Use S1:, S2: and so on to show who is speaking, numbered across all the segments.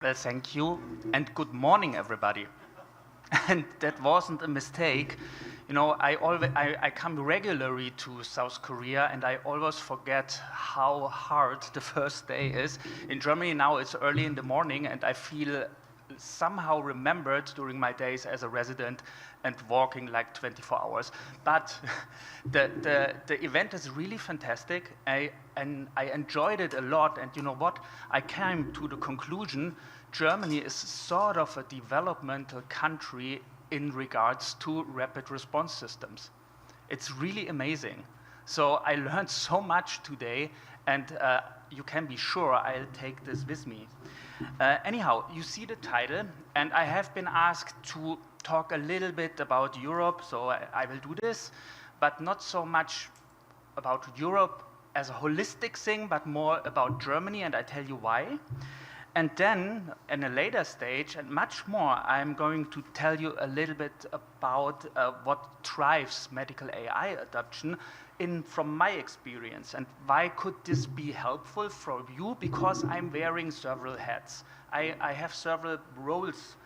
S1: Well, thank you, and good morning, everybody. And that wasn't a mistake. You know, I come regularly to South Korea, and I always forget how hard the first day is. In Germany now, it's early in the morning, and I feel somehow remembered during my days as a resident and walking like 24 hours. But the event is really fantastic, and I enjoyed it a lot. And you know what? I came to the conclusion Germany is sort of a developmental country in regards to rapid response systems. It's really amazing. So I learned so much today, and you can be sure I'll take this with me. Anyhow, you see the title, and I have been asked to talk a little bit about Europe, so I will do this, but not so much about Europe as a holistic thing, but more about Germany, and I tell you why. And then, in a later stage, and much more, I'm going to tell you a little bit about what drives medical AI adoption from my experience, and why could this be helpful for you, because I'm wearing several hats. I have several roles.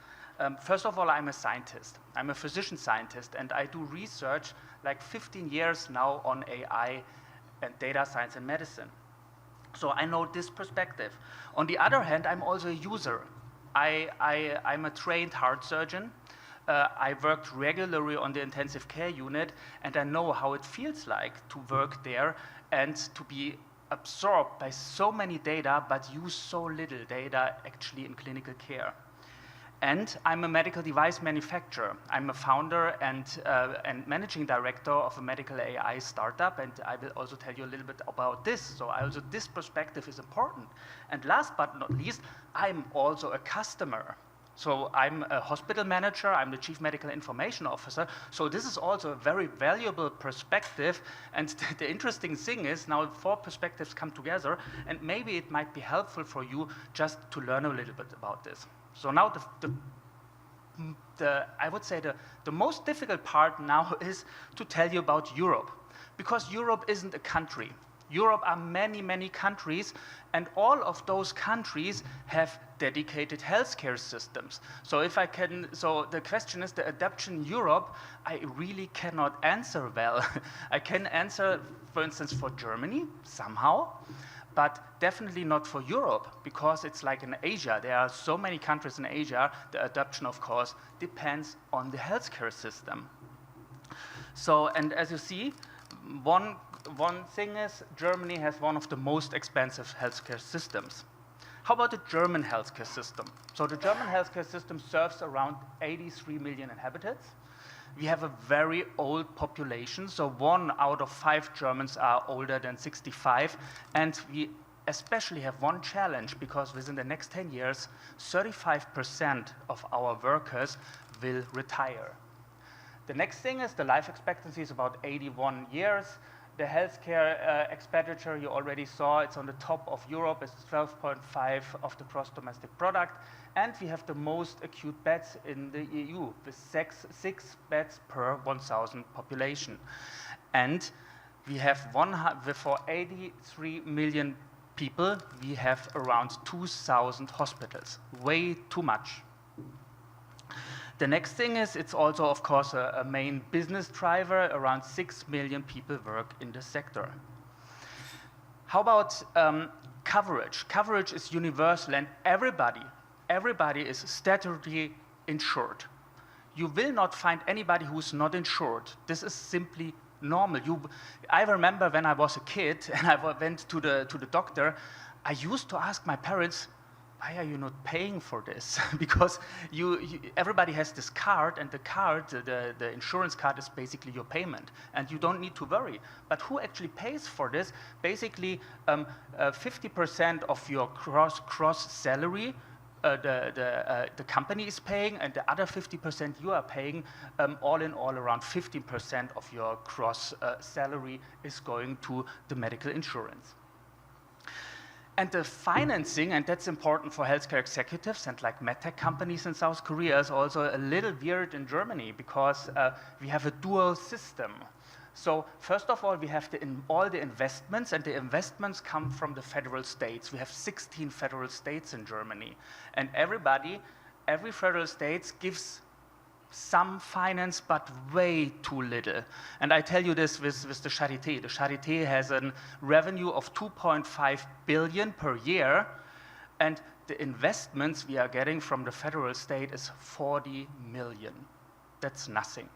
S1: First of all, I'm a scientist. I'm a physician scientist, and I do research like 15 years now on AI and data science and medicine. So I know this perspective. On the other hand, I'm also a user. I'm a trained heart surgeon. I worked regularly on the intensive care unit, and I know how it feels like to work there and to be absorbed by so many data, but use so little data actually in clinical care. And I'm a medical device manufacturer. I'm a founder and managing director of a medical AI startup, and I will also tell you a little bit about this. So also this perspective is important. And last but not least, I'm also a customer. So I'm a hospital manager, I'm the chief medical information officer. So this is also a very valuable perspective. And the interesting thing is now 4 perspectives come together, and maybe it might be helpful for you just to learn a little bit about this. So now I would say the most difficult part now is to tell you about Europe, because Europe isn't a country. Europe are many, many countries, and all of those countries have dedicated healthcare systems. So so the question is the adoption in Europe, I really cannot answer well. I can answer, for instance, for Germany, somehow, but definitely not for Europe, because it's like in Asia. There are so many countries in Asia. The adoption, of course, depends on the healthcare system. So, and as you see, one thing is Germany has one of the most expensive healthcare systems. How about the German healthcare system? So the German healthcare system serves around 83 million inhabitants. We have a very old population, so 1 out of 5 Germans are older than 65, and we especially have one challenge, because within the next 10 years, 35% of our workers will retire. The next thing is the life expectancy is about 81 years. The healthcare expenditure you already saw, it's on the top of Europe, it's 12.5 of the gross domestic product. And we have the most acute beds in the EU, with 6 beds per 1,000 population. And we have for 83 million people, we have around 2,000 hospitals, way too much. The next thing is, it's also, of course, a main business driver. Around 6 million people work in the sector. How about coverage? Coverage is universal, and everybody is statutorily insured. You will not find anybody who's not insured. This is simply normal. I remember when I was a kid and I went to the doctor, I used to ask my parents, why are you not paying for this? Because everybody has this card, and the card, the insurance card, is basically your payment, and you don't need to worry. But who actually pays for this? Basically, 50% of your gross salary the company is paying, and the other 50% you are paying. All in all, around 15% of your gross salary is going to the medical insurance. And the financing, and that's important for healthcare executives and like medtech companies in South Korea, is also a little weird in Germany, because we have a dual system. So first of all, we have all the investments, and the investments come from the federal states. We have 16 federal states in Germany, and every federal state gives some finance, but way too little. And I tell you this with the Charité. The Charité has a revenue of 2.5 billion per year, and the investments we are getting from the federal state is 40 million. That's nothing.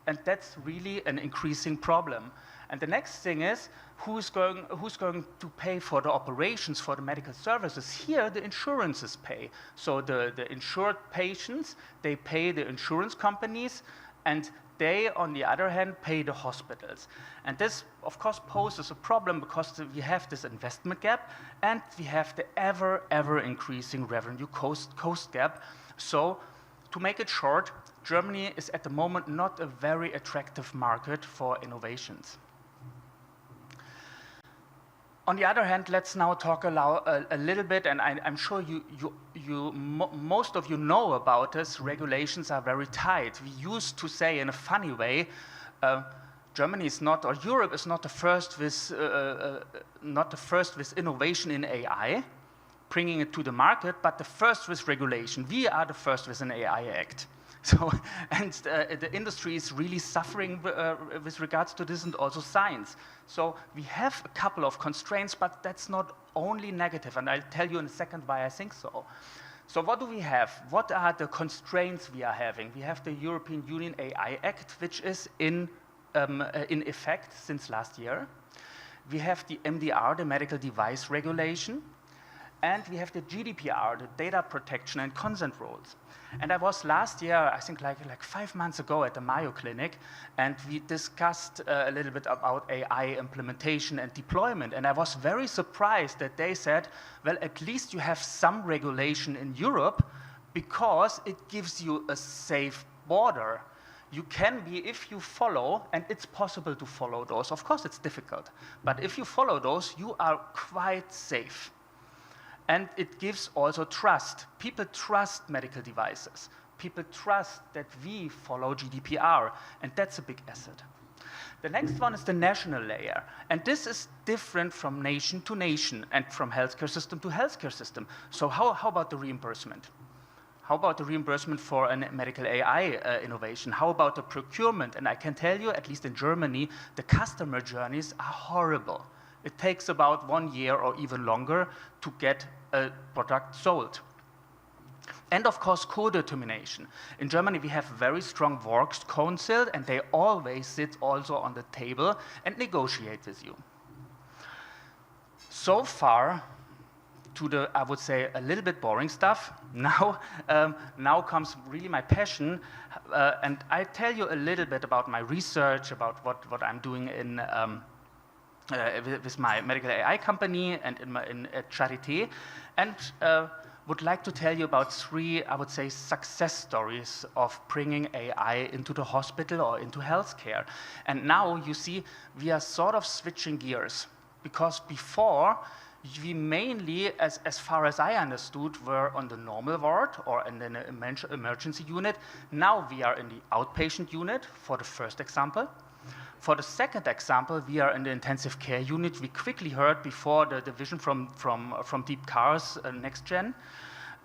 S1: And that's really an increasing problem. And the next thing is, who's going to pay for the operations, for the medical services? Here, the insurances pay. So the insured patients, they pay the insurance companies, and they, on the other hand, pay the hospitals. And this, of course, poses a problem because we have this investment gap, and we have the ever increasing revenue cost gap. So, to make it short, Germany is at the moment not a very attractive market for innovations. On the other hand, let's now talk a little bit, and I'm sure most of you know about this. Regulations are very tight. We used to say in a funny way, Germany is not, or Europe is not the first with innovation in AI, bringing it to the market, but the first with regulation. We are the first with an AI Act. So, and the industry is really suffering with regards to this, and also science. So we have a couple of constraints, but that's not only negative, and I'll tell you in a second why I think so. So what do we have? What are the constraints we are having? We have the European Union AI Act, which is in effect since last year. We have the MDR, the Medical Device Regulation, and we have the GDPR, the Data Protection and Consent Rules. And I was last year, I think like 5 months ago at the Mayo Clinic, and we discussed a little bit about AI implementation and deployment. And I was very surprised that they said, well, at least you have some regulation in Europe because it gives you a safe border. You can be, if you follow, and it's possible to follow those. Of course, it's difficult. But if you follow those, you are quite safe. And it gives also trust. People trust medical devices. People trust that we follow GDPR, and that's a big asset. The next one is the national layer, and this is different from nation to nation and from healthcare system to healthcare system. So how about the reimbursement? How about the reimbursement for a medical AI innovation? How about the procurement? And I can tell you, at least in Germany, the customer journeys are horrible. It takes about 1 year or even longer to get a product sold. And of course, co-determination. In Germany, we have very strong Works Council, and they always sit also on the table and negotiate with you. So far, to the, I would say, a little bit boring stuff. Now comes really my passion, and I tell you a little bit about my research, about what I'm doing in with my medical AI company and at Charité, and would like to tell you about 3, I would say, success stories of bringing AI into the hospital or into healthcare. And now you see we are sort of switching gears, because before we mainly, as far as I understood, were on the normal ward or in an emergency unit. Now we are in the outpatient unit for the first example. For the second example, we are in the intensive care unit. We quickly heard before the vision from Deep Cars Next Gen,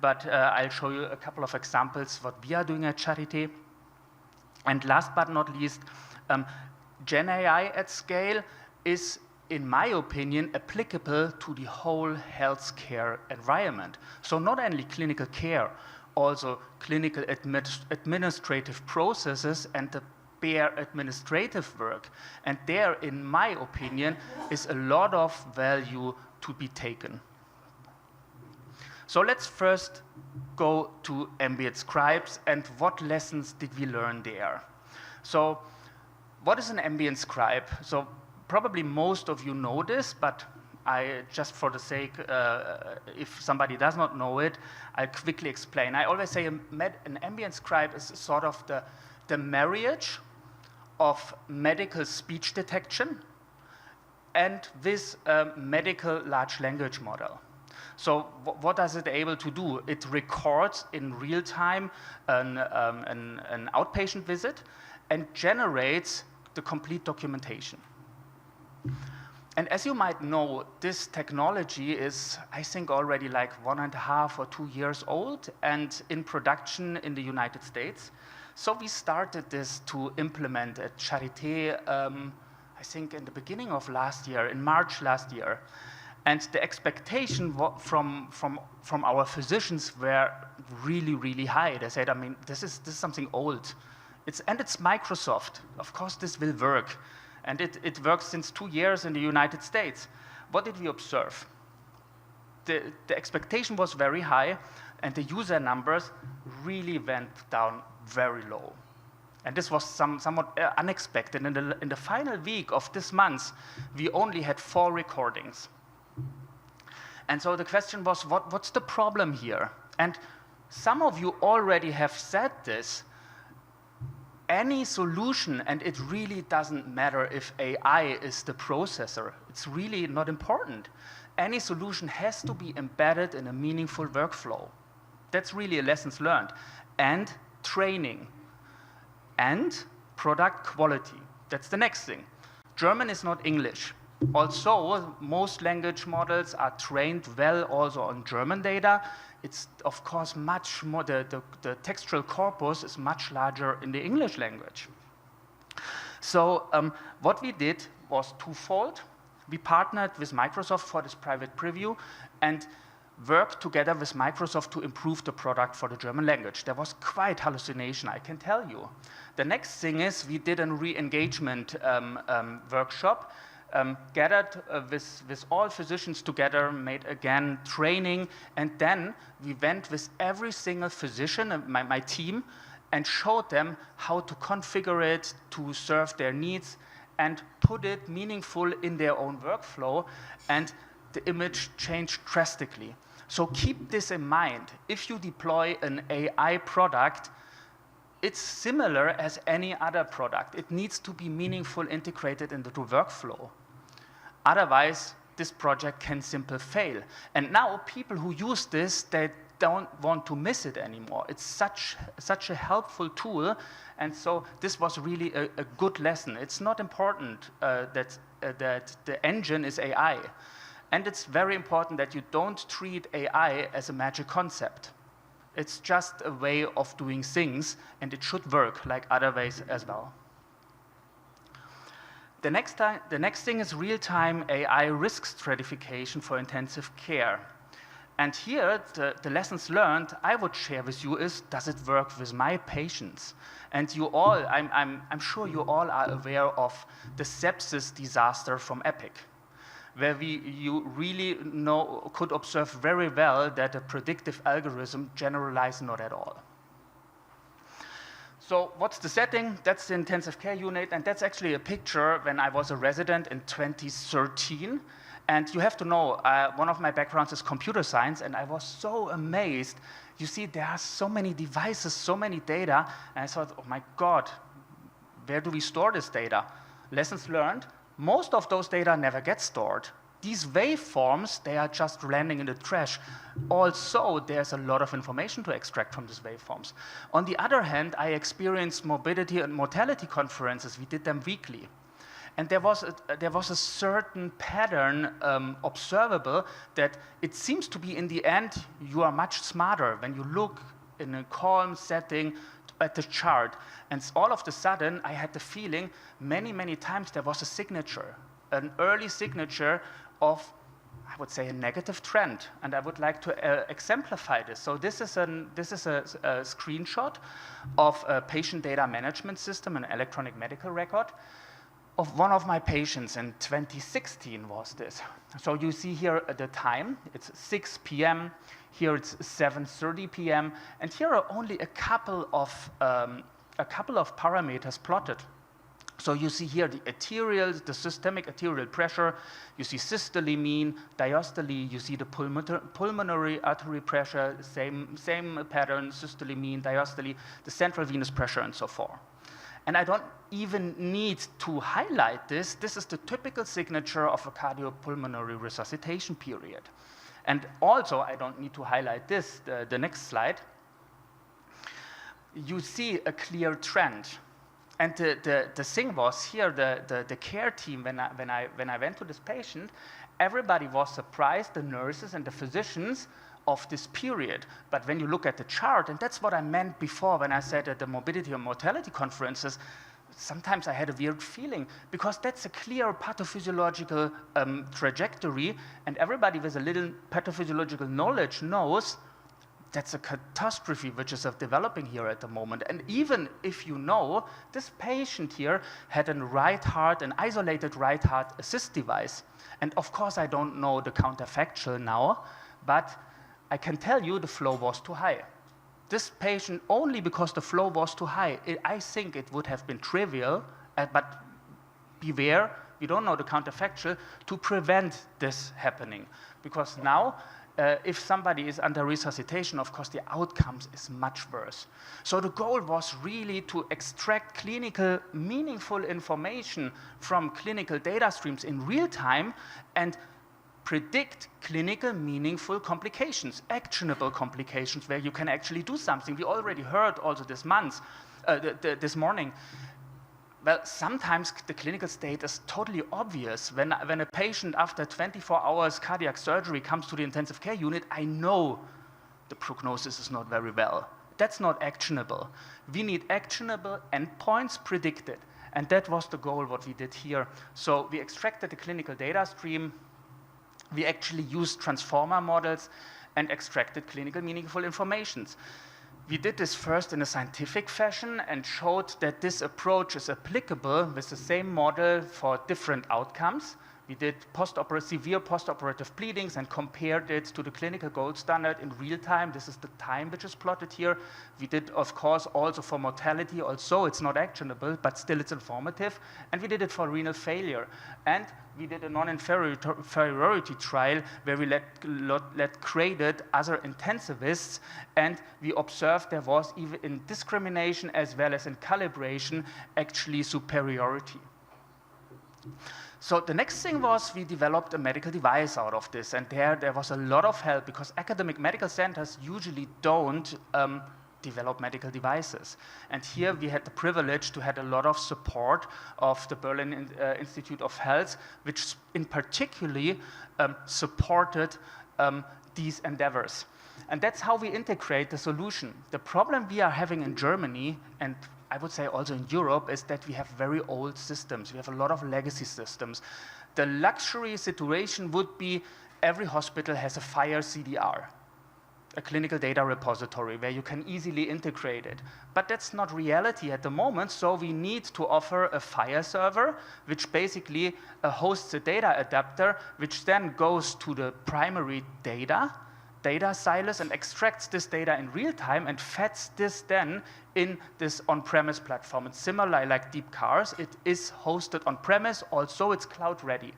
S1: but I'll show you a couple of examples what we are doing at Charité. And last but not least, Gen AI at scale is, in my opinion, applicable to the whole healthcare environment. So not only clinical care, also clinical administrative processes and the bare administrative work. And there, in my opinion, is a lot of value to be taken. So let's first go to ambient scribes and what lessons did we learn there. So what is an ambient scribe? So probably most of you know this, but I, just for the sake, if somebody does not know it, I'll quickly explain. I always say an ambient scribe is sort of the marriage of medical speech detection and this medical large language model. So what does it able to do? It records in real time an outpatient visit and generates the complete documentation. And as you might know, this technology is, I think, already like 1.5 or 2 years old and in production in the United States. So we started this to implement at Charité, I think in the beginning of last year, in March last year. And the expectation from our physicians were really, really high. They said, I mean, this is something old. It's Microsoft. Of course, this will work. And it works since 2 years in the United States. What did we observe? The expectation was very high, and the user numbers really went down very low. And this was somewhat unexpected. In the final week of this month, we only had 4 recordings. And so the question was, what's the problem here? And some of you already have said this. Any solution, and it really doesn't matter if AI is the processor, it's really not important. Any solution has to be embedded in a meaningful workflow. That's really a lessons learned. And training. And product quality. That's the next thing. German is not English. Also, most language models are trained well also on German data. It's, of course, much more, the textual corpus is much larger in the English language. So what we did was twofold. We partnered with Microsoft for this private preview and worked together with Microsoft to improve the product for the German language. There was quite hallucination, I can tell you. The next thing is we did a re-engagement workshop, gathered with all physicians together, made again training, and then we went with every single physician, my team, and showed them how to configure it to serve their needs and put it meaningful in their own workflow, and the image changed drastically. So keep this in mind. If you deploy an AI product, it's similar as any other product. It needs to be meaningful, integrated into the workflow. Otherwise, this project can simply fail. And now people who use this, they don't want to miss it anymore. It's such a helpful tool. And so this was really a good lesson. It's not important that the engine is AI. And it's very important that you don't treat AI as a magic concept. It's just a way of doing things, and it should work like other ways as well. The next thing is real-time AI risk stratification for intensive care. And here, the lessons learned I would share with you is, does it work with my patients? And you all, I'm sure you all are aware of the sepsis disaster from Epic, where you really could observe very well that a predictive algorithm generalized not at all. So what's the setting? That's the intensive care unit, and that's actually a picture when I was a resident in 2013. And you have to know, one of my backgrounds is computer science, and I was so amazed. You see, there are so many devices, so many data, and I thought, oh my God, where do we store this data? Lessons learned, most of those data never get stored. These waveforms, they are just landing in the trash. Also, there's a lot of information to extract from these waveforms. On the other hand, I experienced morbidity and mortality conferences. We did them weekly. And there was a certain pattern observable that it seems to be in the end, you are much smarter when you look in a calm setting at the chart. And all of a sudden, I had the feeling many, many times there was a signature, an early signature of, I would say, a negative trend. And I would like to exemplify this. So this is a screenshot of a patient data management system, an electronic medical record, of one of my patients in 2016 was this. So you see here the time, it's 6 p.m., here it's 7:30 p.m., and here are only a couple of parameters plotted. So you see here the arterial, the systemic arterial pressure, you see systole mean, diastole, you see the pulmonary artery pressure, same pattern, systole mean, diastole, the central venous pressure, and so forth. And I don't even need to highlight this. This is the typical signature of a cardiopulmonary resuscitation period. And also, I don't need to highlight this, the next slide. You see a clear trend. And the thing was here, the care team, when I went to this patient, everybody was surprised, the nurses and the physicians, of this period. But when you look at the chart, and that's what I meant before when I said at the morbidity and mortality conferences, sometimes I had a weird feeling, because that's a clear pathophysiological trajectory, and everybody with a little pathophysiological knowledge knows that's a catastrophe which is developing here at the moment. And even if you know, this patient here had an isolated right heart assist device. And of course, I don't know the counterfactual now, but I can tell you the flow was too high. This patient, only because the flow was too high, I think it would have been trivial, but beware, we don't know the counterfactual, to prevent this happening. Because now, if somebody is under resuscitation, of course, the outcomes is much worse. So the goal was really to extract clinical, meaningful information from clinical data streams in real time and predict clinical, meaningful complications, actionable complications where you can actually do something. We already heard also this morning. Well, sometimes the clinical state is totally obvious. When a patient after 24 hours cardiac surgery comes to the intensive care unit, I know the prognosis is not very well. That's not actionable. We need actionable endpoints predicted. And that was the goal, what we did here. So we extracted the clinical data stream. We actually used transformer models and extracted clinical meaningful informations. We did this first in a scientific fashion and showed that this approach is applicable with the same model for different outcomes. We did severe postoperative bleedings and compared it to the clinical gold standard in real time. This is the time which is plotted here. We did, of course, also for mortality. Also, it's not actionable, but still it's informative. And we did it for renal failure. And we did a non-inferiority trial where we let created other intensivists, and we observed there was even in discrimination as well as in calibration actually superiority. So the next thing was we developed a medical device out of this, and there was a lot of help because academic medical centers usually don't develop medical devices. And here we had the privilege to have a lot of support of the Berlin Institute of Health, which in particularly supported these endeavors. And that's how we integrate the solution. The problem we are having in Germany, and I would say also in Europe, is that we have very old systems. We have a lot of legacy systems. The luxury situation would be every hospital has a FHIR CDR, a clinical data repository where you can easily integrate it. But that's not reality at the moment, so we need to offer a FHIR server, which basically hosts a data adapter, which then goes to the primary data silos and extracts this data in real time and feds this then in this on-premise platform. It's similar like Deep Cars. It is hosted on-premise, also it's cloud ready.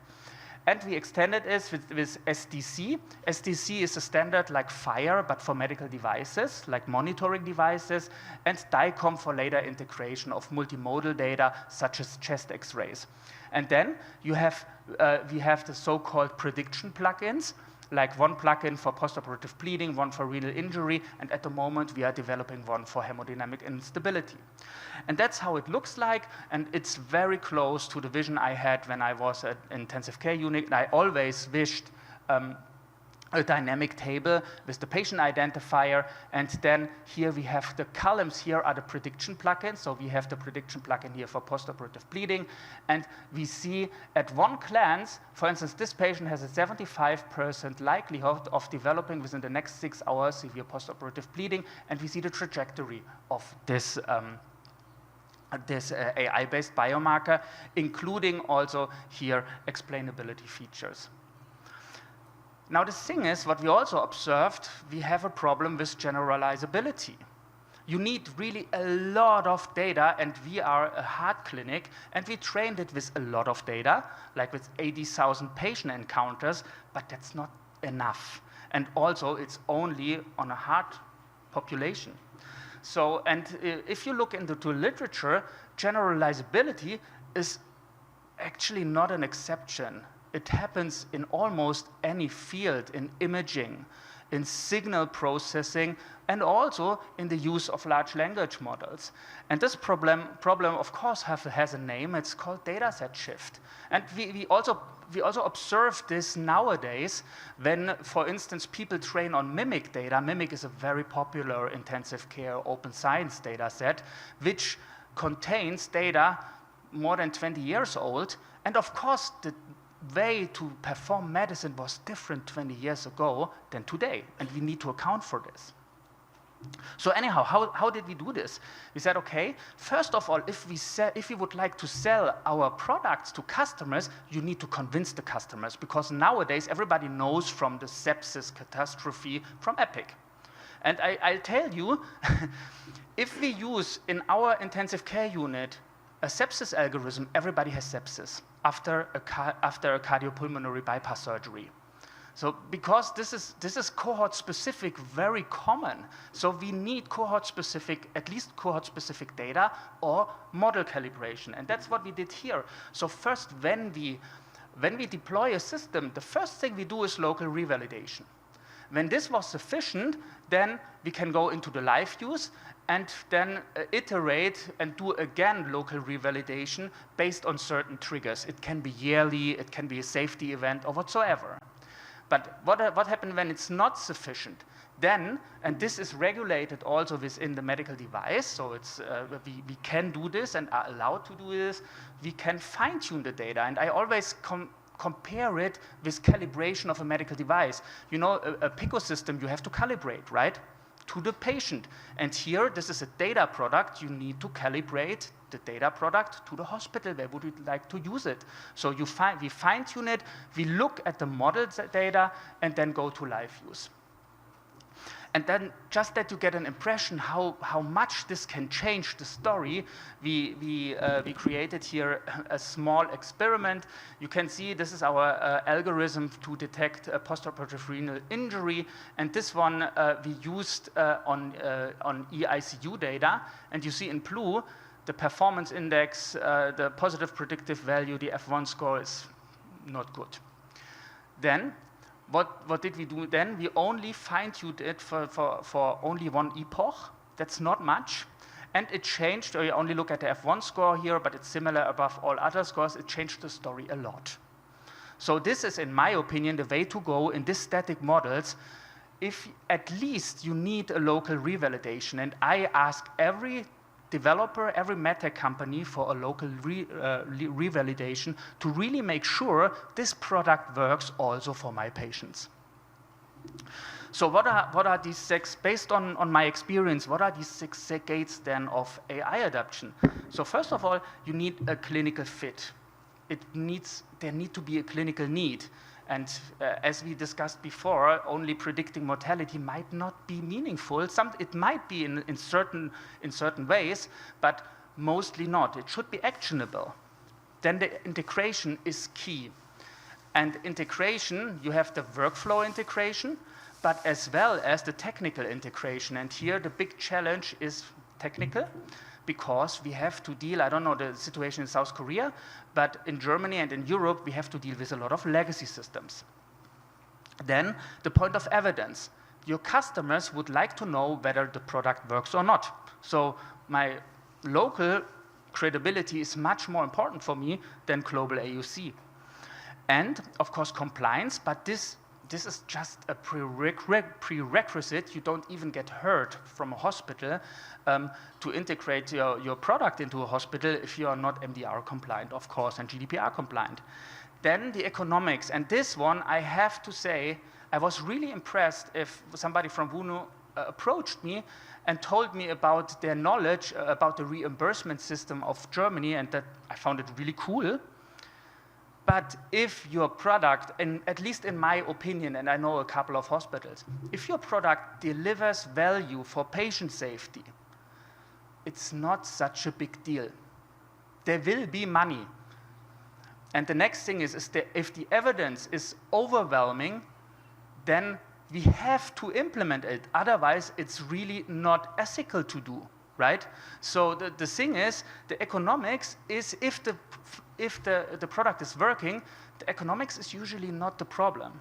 S1: And we extended it with SDC. SDC is a standard like FHIR, but for medical devices, like monitoring devices, and DICOM for later integration of multimodal data, such as chest X-rays. And then we have the so-called prediction plugins, like one plugin for postoperative bleeding, one for renal injury, and at the moment we are developing one for hemodynamic instability. And that's how it looks like, and it's very close to the vision I had when I was at intensive care unit. I always wished a dynamic table with the patient identifier, and then here we have the columns. Here are the prediction plugins. So we have the prediction plugin here for postoperative bleeding, and we see at one glance, for instance, this patient has a 75% likelihood of developing within the next 6 hours severe postoperative bleeding, and we see the trajectory of this AI-based biomarker, including also here explainability features. Now the thing is, what we also observed, we have a problem with generalizability. You need really a lot of data, and we are a heart clinic, and we trained it with a lot of data, like with 80,000 patient encounters, but that's not enough. And also, it's only on a heart population. So, and if you look into the literature, generalizability is actually not an exception. It happens in almost any field, in imaging, in signal processing, and also in the use of large language models. And this problem of course, has a name. It's called dataset shift. And we also observe this nowadays when, for instance, people train on MIMIC data. MIMIC is a very popular intensive care open science data set, which contains data more than 20 years old. And of course, the way to perform medicine was different 20 years ago than today, and we need to account for this. So anyhow, how did we do this? We said, okay, first of all, if we would like to sell our products to customers, you need to convince the customers, because nowadays everybody knows from the sepsis catastrophe from Epic. And I'll tell you, if we use in our intensive care unit a sepsis algorithm, everybody has sepsis after a cardiopulmonary bypass surgery. So because this is cohort specific, very common. So we need cohort specific, at least cohort specific data or model calibration. And that's what we did here. So first, when we deploy a system, the first thing we do is local revalidation. When this was sufficient, then we can go into the live use and then iterate and do again local revalidation based on certain triggers. It can be yearly, it can be a safety event or whatsoever. But what happens when it's not sufficient? Then, and this is regulated also within the medical device, so it's, we can do this and are allowed to do this, we can fine-tune the data. And I always compare it with calibration of a medical device. You know, a Pico system you have to calibrate, right? To the patient. And here, this is a data product, you need to calibrate the data product to the hospital where would you like to use it. So we fine-tune it, we look at the model data, and then go to live use. And then just that you get an impression how much this can change the story, we created here a small experiment. You can see this is our algorithm to detect a postoperative renal injury, and this one we used on eICU data, and you see in blue the performance index, the positive predictive value, the F1 score is not good. Then, what did we do then? We only fine-tuned it for only one epoch. That's not much. And it changed, or you only look at the F1 score here, but it's similar above all other scores. It changed the story a lot. So this is, in my opinion, the way to go in these static models. If at least you need a local revalidation, and I ask every developer, every medtech company for a local revalidation to really make sure this product works also for my patients. So what are these six, based on my experience, what are these 6 gates then of AI adoption? So first of all, you need a clinical fit. There need to be a clinical need. And as we discussed before, only predicting mortality might not be meaningful. It might be in certain ways, but mostly not. It should be actionable. Then the integration is key. And integration, you have the workflow integration, but as well as the technical integration. And here the big challenge is technical, because we have to deal, I don't know the situation in South Korea, but in Germany and in Europe, we have to deal with a lot of legacy systems. Then, the point of evidence. Your customers would like to know whether the product works or not. So my local credibility is much more important for me than global AUC. And, of course, compliance, but this is just a prerequisite. You don't even get heard from a hospital to integrate your product into a hospital if you are not MDR compliant, of course, and GDPR compliant. Then the economics, and this one, I have to say, I was really impressed if somebody from VUNO approached me and told me about their knowledge about the reimbursement system of Germany, and that I found it really cool. But if your product, and at least in my opinion, and I know a couple of hospitals, if your product delivers value for patient safety, it's not such a big deal. There will be money. And the next thing is that if the evidence is overwhelming, then we have to implement it. Otherwise, it's really not ethical to do, right? So the thing is, the economics is if the product is working, the economics is usually not the problem.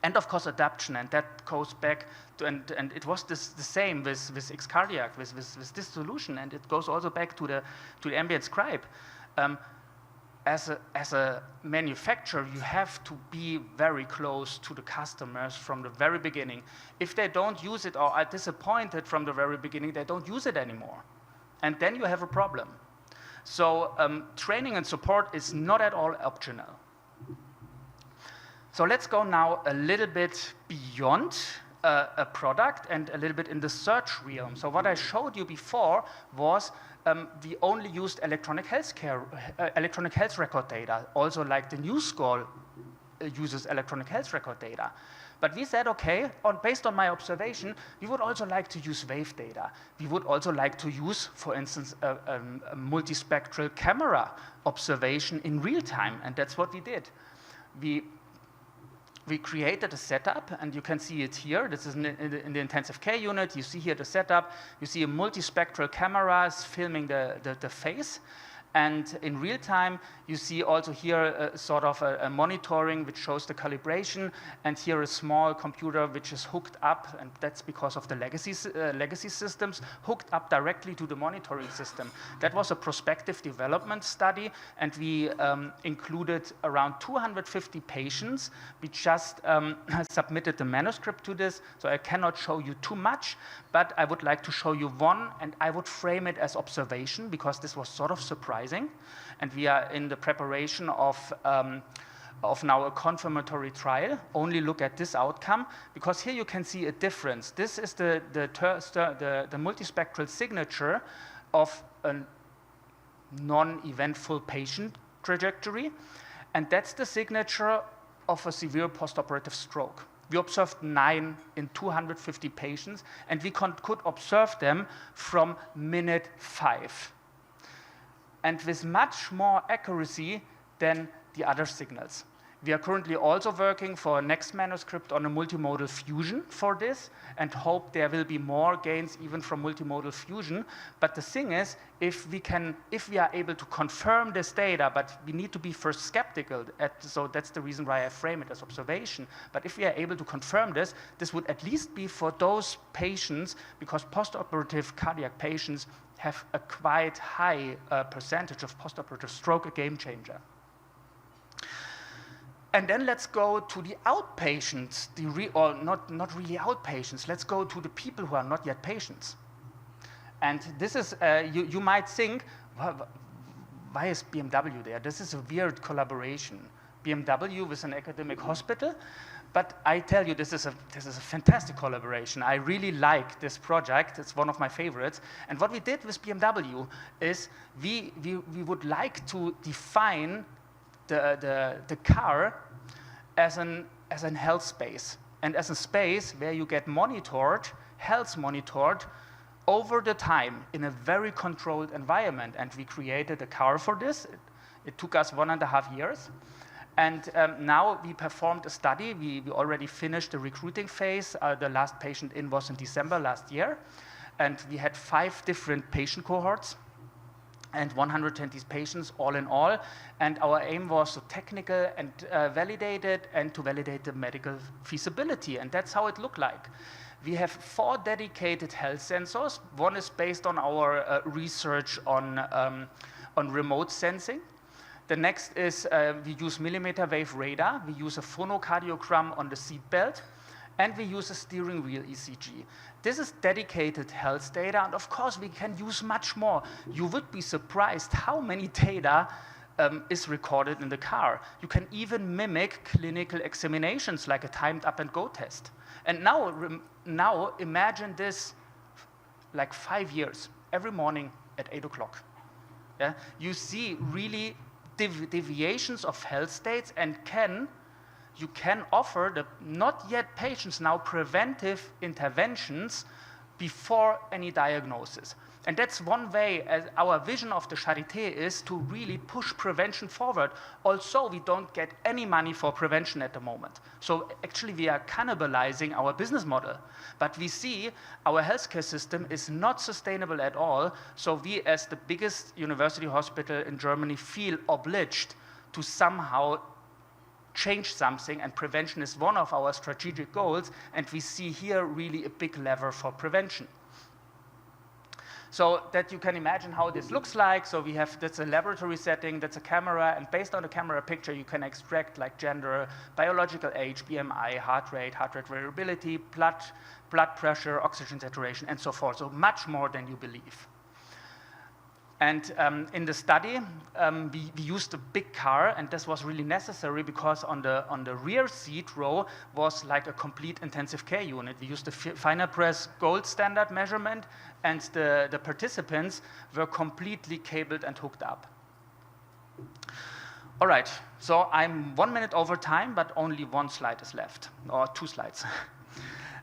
S1: And of course adaptation, and that goes back to, and it was the same with Xcardiac, with this solution, and it goes also back to the ambient scribe. As a manufacturer, you have to be very close to the customers from the very beginning. If they don't use it or are disappointed from the very beginning, they don't use it anymore. And then you have a problem. So training and support is not at all optional. So let's go now a little bit beyond a product and a little bit in the search realm. So what I showed you before was we only used electronic health record data, also like the news score uses electronic health record data. But we said, okay, based on my observation, we would also like to use wave data. We would also like to use, for instance, a multispectral camera observation in real time, and that's what we did. We created a setup, and you can see it here. This is in the intensive care unit. You see here the setup. You see a multispectral cameras filming the face. And in real time, you see also here sort of a monitoring which shows the calibration, and here a small computer which is hooked up, and that's because of the legacy systems, hooked up directly to the monitoring system. That was a prospective development study, and we included around 250 patients. We just submitted the manuscript to this, so I cannot show you too much, but I would like to show you one, and I would frame it as observation because this was sort of surprising. And we are in the preparation of now a confirmatory trial. Only look at this outcome, because here you can see a difference. This is the multispectral signature of a non-eventful patient trajectory, and that's the signature of a severe postoperative stroke. We observed 9 in 250 patients, and we could observe them from minute 5. And with much more accuracy than the other signals. We are currently also working for a next manuscript on a multimodal fusion for this, and hope there will be more gains even from multimodal fusion. But the thing is, if we are able to confirm this data, but we need to be first skeptical, so that's the reason why I frame it as observation. But if we are able to confirm this, this would at least be for those patients, because postoperative cardiac patients have a quite high percentage of postoperative stroke, a game changer. And then let's go to the outpatients, or not really outpatients. Let's go to the people who are not yet patients. And this is, you might think, well, why is BMW there? This is a weird collaboration. BMW with an academic hospital. But I tell you, this is a fantastic collaboration. I really like this project. It's one of my favorites. And what we did with BMW is we would like to define the car as an health space, and as a space where you get monitored, health monitored over the time in a very controlled environment. And we created a car for this. It took us 1.5 years. And now we performed a study. We already finished the recruiting phase. The last patient in was in December last year. And we had 5 different patient cohorts and 120 patients all in all. And our aim was to technical and validate it, and to validate the medical feasibility. And that's how it looked like. We have 4 dedicated health sensors. One is based on our research on remote sensing. The next is we use millimeter wave radar. We use a phonocardiogram on the seat belt, and we use a steering wheel ECG. This is dedicated health data, and of course we can use much more. You would be surprised how many data is recorded in the car. You can even mimic clinical examinations like a timed up and go test. And now imagine this like 5 years, every morning at 8 o'clock. Yeah? You see really deviations of health states, and you can offer the not yet patients now preventive interventions before any diagnosis. And that's one way, as our vision of the Charité is to really push prevention forward. Also, we don't get any money for prevention at the moment. So actually we are cannibalizing our business model. But we see our healthcare system is not sustainable at all. So we, as the biggest university hospital in Germany, feel obliged to somehow change something, and prevention is one of our strategic goals, and we see here really a big lever for prevention. So that you can imagine how this looks like. So we have, that's a laboratory setting, that's a camera, and based on the camera picture, you can extract like gender, biological age, BMI, heart rate variability, blood pressure, oxygen saturation, and so forth. So much more than you believe. And in the study, we used a big car, and this was really necessary because on the rear seat row was like a complete intensive care unit. We used the finer press gold standard measurement, and the participants were completely cabled and hooked up. All right, so I'm 1 minute over time, but only one slide is left, or 2 slides.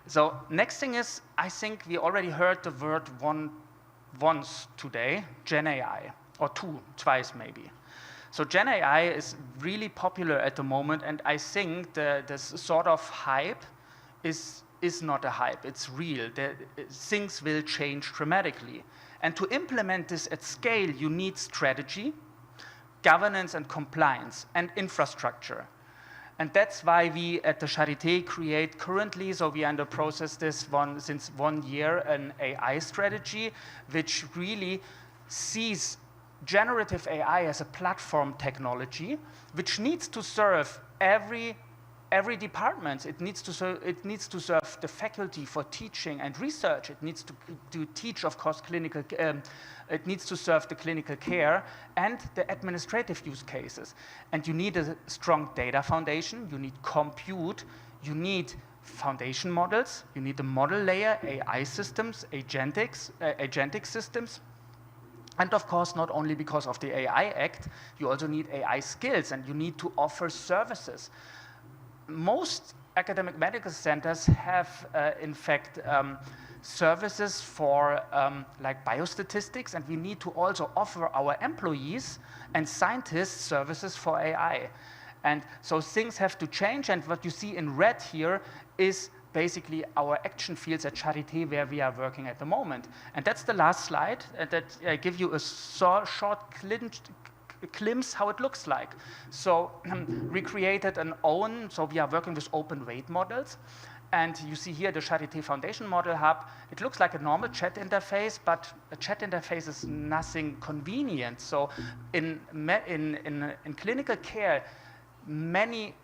S1: So next thing is, I think we already heard the word once today, Gen AI, or twice maybe. So Gen AI is really popular at the moment, and I think this sort of hype is not a hype, it's real. Things will change dramatically. And to implement this at scale, you need strategy, governance and compliance, and infrastructure. And that's why we at the Charité create currently, so we are in the process since 1 year, an AI strategy, which really sees generative AI as a platform technology, which needs to serve every department. It needs to serve the faculty for teaching and research. It needs to teach, of course, clinical. It needs to serve the clinical care and the administrative use cases. And you need a strong data foundation. You need compute. You need foundation models. You need the model layer, AI systems, agentic systems. And of course, not only because of the AI Act, you also need AI skills, and you need to offer services. Most academic medical centers have, in fact, services for like biostatistics, and we need to also offer our employees and scientists services for AI. And so things have to change, and what you see in red here is basically our action fields at Charité where we are working at the moment. And that's the last slide, and that give you a short glimpse how it looks like. So we created so we are working with open weight models. And you see here the Charité Foundation Model Hub. It looks like a normal chat interface, but a chat interface is nothing convenient. So in clinical care, many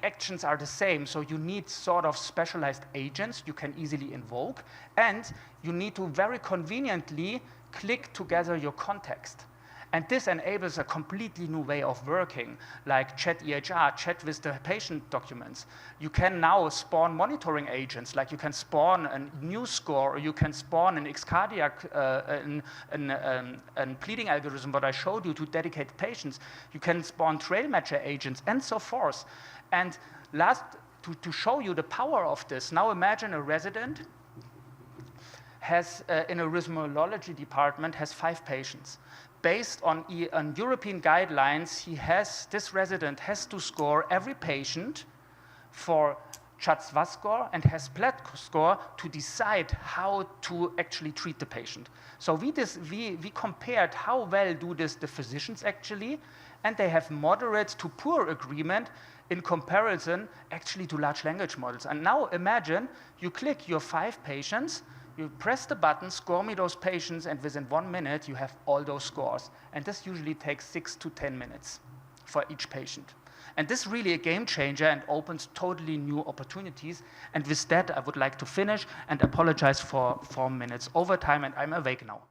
S1: actions are the same. So you need sort of specialized agents you can easily invoke, and you need to very conveniently click together your context. And this enables a completely new way of working, like chat EHR, chat with the patient documents. You can now spawn monitoring agents, like you can spawn a news score, or you can spawn an X-cardiac, a pleading algorithm, what I showed you, to dedicated patients. You can spawn trail matcher agents, and so forth. And last, to show you the power of this, now imagine a resident has, in a rhythmology department, has 5 patients. Based on European guidelines, this resident has to score every patient for CHA2DS2-VAS score and has PLAT score to decide how to actually treat the patient. So we compared how well do this the physicians actually, and they have moderate to poor agreement in comparison actually to large language models. And now imagine you click your 5 patients, you press the button, score me those patients, and within 1 minute, you have all those scores. And this usually takes 6 to 10 minutes for each patient. And this is really a game changer and opens totally new opportunities. And with that, I would like to finish and apologize for 4 minutes overtime, and I'm awake now.